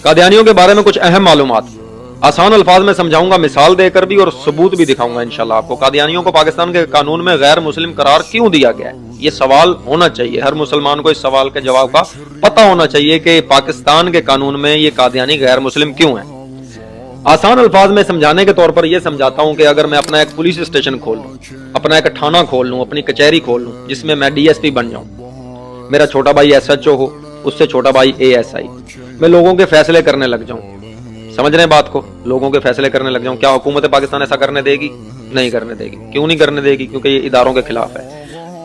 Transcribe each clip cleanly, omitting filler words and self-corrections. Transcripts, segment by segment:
कादियानियों के बारे में कुछ अहम मालूमात आसान अल्फाज में समझाऊंगा, मिसाल देकर भी और सबूत भी दिखाऊंगा इंशाल्लाह आपको। कादियानियों को पाकिस्तान के कानून में गैर मुस्लिम करार क्यों दिया गया है, ये सवाल होना चाहिए। हर मुसलमान को इस सवाल के जवाब का पता होना चाहिए कि पाकिस्तान के कानून में ये कादियानी गैर मुस्लिम क्यों है। आसान अल्फाज में समझाने के तौर पर यह समझाता हूं कि अगर मैं अपना एक पुलिस स्टेशन खोल लूं, अपना एक थाना खोल लूं, अपनी कचहरी खोल लूं जिसमें मैं डीएसपी बन जाऊं, मेरा छोटा भाई एसएचओ हो, उससे छोटा भाई एएसआई, मैं लोगों के फैसले करने लग जाऊं, समझ रहे हैं बात को, लोगों के फैसले करने लग जाऊं, क्या हुकूमत पाकिस्तान ऐसा करने देगी? नहीं करने देगी। क्यों नहीं करने देगी? क्योंकि ये इदारों के खिलाफ है।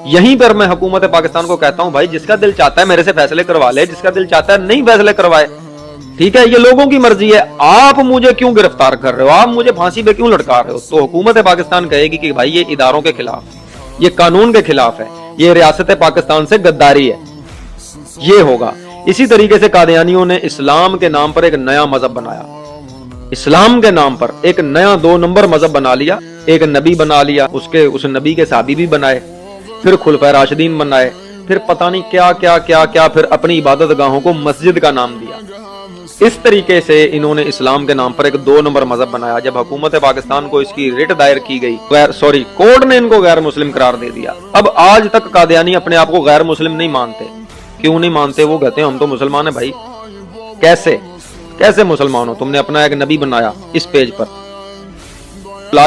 यहीं पर मैं हुकूमत पाकिस्तान को कहता हूं, भाई जिसका दिल चाहता है मेरे से फैसले करवा ले, जिसका दिल चाहता है नहीं फैसले करवाए, ठीक है, ये लोगों की मर्जी है। आप मुझे क्यों गिरफ्तार कर रहे हो, आप मुझे फांसी पे क्यों लटका रहे हो? तो हुकूमत पाकिस्तान कहेगी कि भाई ये इदारों के खिलाफ, ये कानून के खिलाफ है, ये रियासत पाकिस्तान से गद्दारी है, ये होगा। इसी तरीके से कादियानियों ने इस्लाम के नाम पर एक नया मजहब बनाया, इस्लाम के नाम पर एक नया 2 नंबर मजहब बना लिया, एक नबी बना लिया, उस नबी के साहबी भी बनाए, फिर खुलफाए राशिदीन बनाए, फिर पता नहीं क्या क्या क्या क्या, फिर अपनी इबादत गाहों को मस्जिद का नाम दिया। इस तरीके से इन्होंने इस्लाम के नाम पर एक 2 नंबर मजहब बनाया। जब हुकूमत पाकिस्तान को इसकी रिट दायर की गई, कोर्ट ने इनको गैर मुस्लिम करार दे दिया। अब आज तक कादियानी अपने आप को गैर मुस्लिम नहीं मानते। क्यों नहीं मानते? वो कहते हैं हम तो मुसलमान हैं भाई। कैसे मुसलमान हो? तुमने अपना एक नबी बनाया इस पेज पर,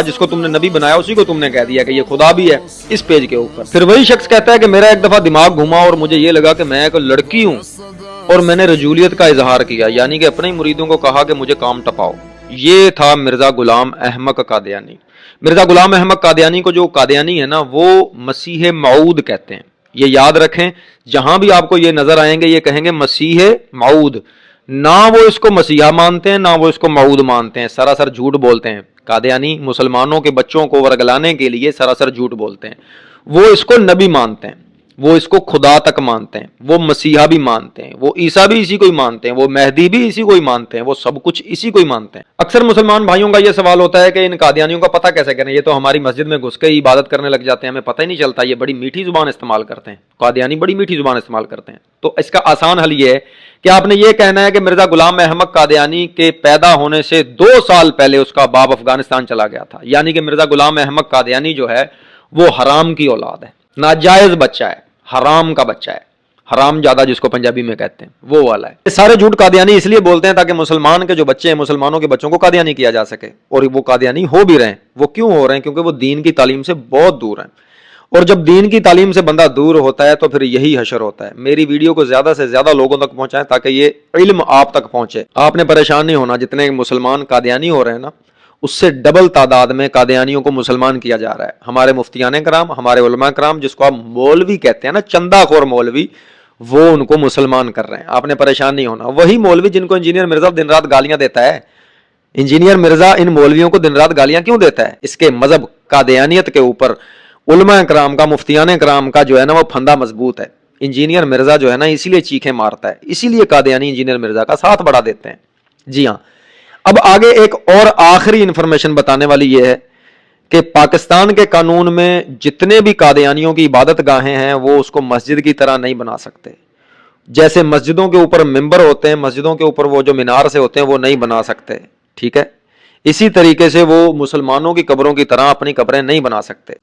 जिसको तुमने नबी बनाया उसी को तुमने कह दिया कि ये खुदा भी है इस पेज के ऊपर। फिर वही शख्स कहता है कि मेरा एक दफा दिमाग घुमा और मुझे ये लगा कि मैं एक लड़की हूं और मैंने रजूलियत का इजहार किया, यानी कि अपने मुरीदों को कहा कि मुझे काम टपाओ। ये था मिर्जा गुलाम अहमद कादियानी। मिर्जा गुलाम अहमद कादियानी को जो कादियानी है ना, वो मसीह मऊद कहते हैं। ये याद रखें, जहां भी आपको ये नजर आएंगे ये कहेंगे मसीह मऊद। ना वो इसको मसीहा मानते हैं, ना वो इसको मऊद मानते हैं, सरासर झूठ बोलते हैं। कादियानी मुसलमानों के बच्चों को वर्गलाने के लिए सरासर झूठ बोलते हैं। वो इसको नबी मानते हैं, वो इसको खुदा तक मानते हैं, वो मसीहा भी मानते हैं, वो ईसा भी इसी को ही मानते हैं, वो मेहदी भी इसी को ही मानते हैं, वो सब कुछ इसी को ही मानते हैं। अक्सर मुसलमान भाइयों का ये सवाल होता है कि इन कादियानियों का पता कैसे करें, ये तो हमारी मस्जिद में घुस के ही इबादत करने लग जाते हैं, हमें पता ही नहीं चलता। ये बड़ी मीठी जुबान इस्तेमाल करते हैं, कादियानी बड़ी मीठी जुबान इस्तेमाल करते हैं। तो इसका आसान हल ये है कि आपने ये कहना है कि मिर्जा गुलाम अहमद कादियानी के पैदा होने से 2 साल पहले उसका बाप अफगानिस्तान चला गया था, यानी कि मिर्जा गुलाम अहमद कादियानी जो है वो हराम की औलाद है, नाजायज बच्चा है, हराम का बच्चा है, हराम ज्यादा जिसको पंजाबी में कहते हैं वो वाला है। सारे झूठ कादियानी इसलिए बोलते हैं ताकि मुसलमान के जो बच्चे हैं, मुसलमानों के बच्चों को कादियानी किया जा सके, और वो कादियानी हो भी रहे हैं। वो क्यों हो रहे हैं? क्योंकि वो दीन की तालीम से बहुत दूर हैं, और जब दीन की तालीम से बंदा दूर होता है तो फिर यही हशर होता है। मेरी वीडियो को ज्यादा से ज्यादा लोगों तक पहुंचाएं ताकि ये इल्म आप तक पहुंचे। आपने परेशान नहीं होना, जितने मुसलमान कादियानी हो रहे हैं ना, उससे डबल तादाद में कादियानियों को मुसलमान किया जा रहा है। हमारे मुफ्तियाने कराम, हमारे उलमा कराम, जिसको आप मौलवी कहते हैं ना, चंदाखोर मौलवी, वो उनको मुसलमान कर रहे हैं। आपने परेशान नहीं होना। वही मौलवी जिनको इंजीनियर मिर्जा दिन रात गालियां देता है, इंजीनियर मिर्जा इन मौलवियों को दिन रात गालियां क्यों देता है? इसके मजहब कादियानियत के ऊपर उलमा कराम का, मुफ्तियाने कराम का जो है ना वो फंदा मजबूत है। इंजीनियर मिर्जा जो है ना इसीलिए चीखें मारता है, इसीलिए कादियानी इंजीनियर मिर्जा का साथ बढ़ा देते हैं। जी हाँ, अब आगे एक और आखिरी इंफॉर्मेशन बताने वाली यह है कि पाकिस्तान के कानून में जितने भी कादियानियों की इबादत गाहें हैं वो उसको मस्जिद की तरह नहीं बना सकते। जैसे मस्जिदों के ऊपर मिंबर होते हैं, मस्जिदों के ऊपर वो जो मीनार से होते हैं वो नहीं बना सकते, ठीक है। इसी तरीके से वो मुसलमानों की कब्रों की तरह अपनी कब्रें नहीं बना सकते।